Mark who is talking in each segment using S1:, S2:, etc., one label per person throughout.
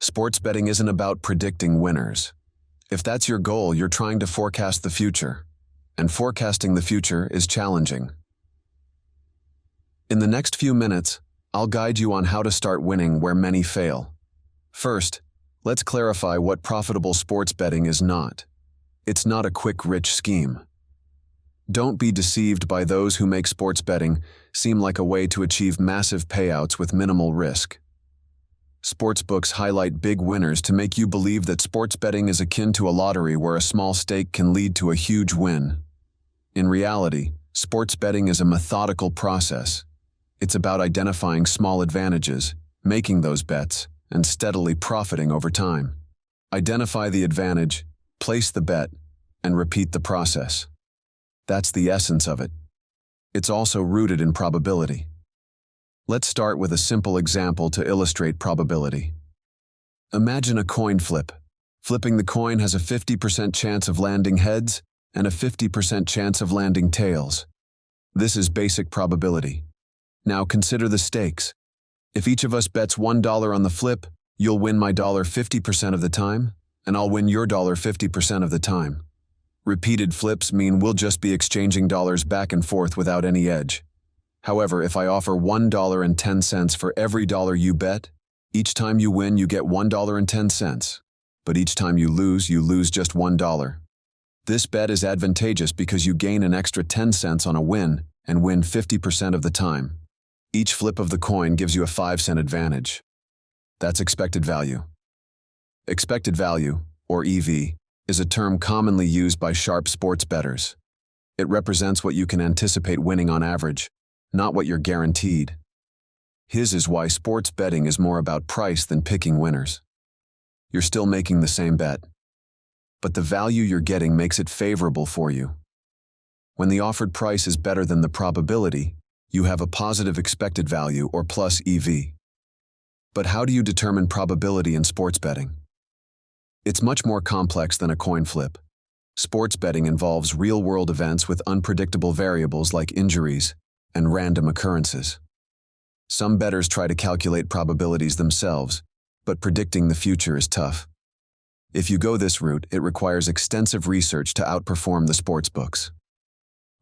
S1: Sports betting isn't about predicting winners. If that's your goal, you're trying to forecast the future. And forecasting the future is challenging. In the next few minutes, I'll guide you on how to start winning where many fail. First, let's clarify what profitable sports betting is not. It's not a quick, rich scheme. Don't be deceived by those who make sports betting seem like a way to achieve massive payouts with minimal risk. Sportsbooks highlight big winners to make you believe that sports betting is akin to a lottery where a small stake can lead to a huge win. In reality, sports betting is a methodical process. It's about identifying small advantages, making those bets, and steadily profiting over time. Identify the advantage, place the bet, and repeat the process. That's the essence of it. It's also rooted in probability. Let's start with a simple example to illustrate probability. Imagine a coin flip. Flipping the coin has a 50% chance of landing heads and a 50% chance of landing tails. This is basic probability. Now consider the stakes. If each of us bets $1 on the flip, you'll win my dollar 50% of the time, and I'll win your dollar 50% of the time. Repeated flips mean we'll just be exchanging dollars back and forth without any edge. However, if I offer $1.10 for every dollar you bet, each time you win you get $1.10, but each time you lose just $1. This bet is advantageous because you gain an extra 10 cents on a win and win 50% of the time. Each flip of the coin gives you a 5-cent advantage. That's expected value. Expected value, or EV, is a term commonly used by sharp sports bettors. It represents what you can anticipate winning on average, not what you're guaranteed. His is why sports betting is more about price than picking winners. You're still making the same bet, but the value you're getting makes it favorable for you. When the offered price is better than the probability, you have a positive expected value or plus EV. But how do you determine probability in sports betting? It's much more complex than a coin flip. Sports betting involves real-world events with unpredictable variables like injuries and random occurrences. Some bettors try to calculate probabilities themselves, but predicting the future is tough. If you go this route, it requires extensive research to outperform the sportsbooks.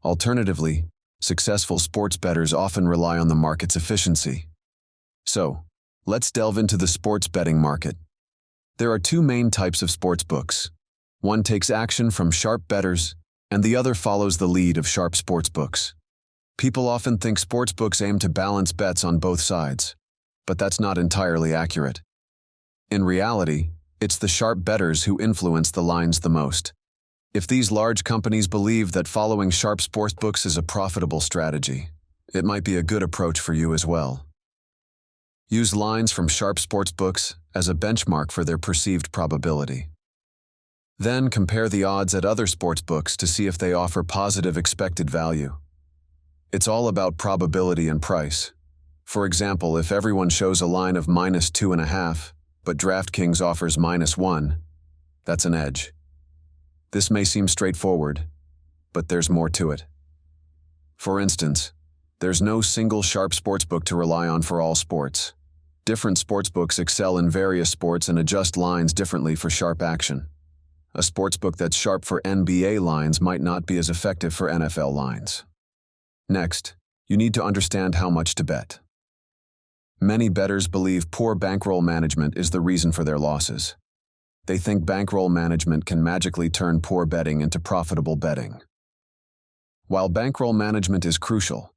S1: Alternatively, successful sports bettors often rely on the market's efficiency. So, let's delve into the sports betting market. There are two main types of sportsbooks. One takes action from sharp bettors, and the other follows the lead of sharp sportsbooks. People often think sportsbooks aim to balance bets on both sides, but that's not entirely accurate. In reality, it's the sharp bettors who influence the lines the most. If these large companies believe that following sharp sportsbooks is a profitable strategy, it might be a good approach for you as well. Use lines from sharp sportsbooks as a benchmark for their perceived probability. Then compare the odds at other sportsbooks to see if they offer positive expected value. It's all about probability and price. For example, if everyone shows a line of -2.5, but DraftKings offers -1, that's an edge. This may seem straightforward, but there's more to it. For instance, there's no single sharp sportsbook to rely on for all sports. Different sportsbooks excel in various sports and adjust lines differently for sharp action. A sportsbook that's sharp for NBA lines might not be as effective for NFL lines. Next, you need to understand how much to bet. Many bettors believe poor bankroll management is the reason for their losses. They think bankroll management can magically turn poor betting into profitable betting. While bankroll management is crucial,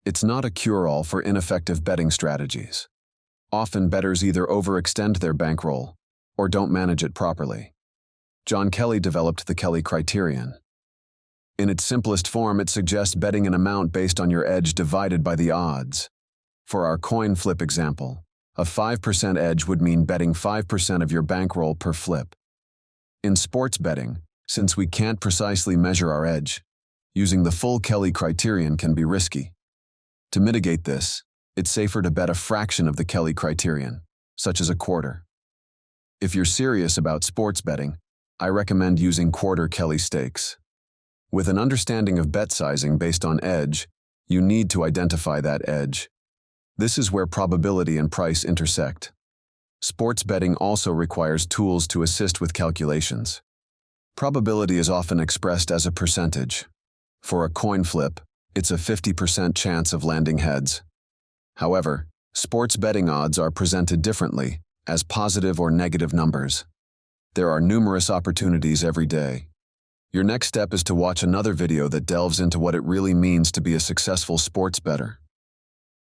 S1: it's not a cure-all for ineffective betting strategies. Often bettors either overextend their bankroll or don't manage it properly. John Kelly developed the Kelly criterion. In its simplest form, it suggests betting an amount based on your edge divided by the odds. For our coin flip example, a 5% edge would mean betting 5% of your bankroll per flip. In sports betting, since we can't precisely measure our edge, using the full Kelly criterion can be risky. To mitigate this, it's safer to bet a fraction of the Kelly criterion, such as a quarter. If you're serious about sports betting, I recommend using quarter Kelly stakes. With an understanding of bet sizing based on edge, you need to identify that edge. This is where probability and price intersect. Sports betting also requires tools to assist with calculations. Probability is often expressed as a percentage. For a coin flip, it's a 50% chance of landing heads. However, sports betting odds are presented differently, as positive or negative numbers. There are numerous opportunities every day. Your next step is to watch another video that delves into what it really means to be a successful sports bettor.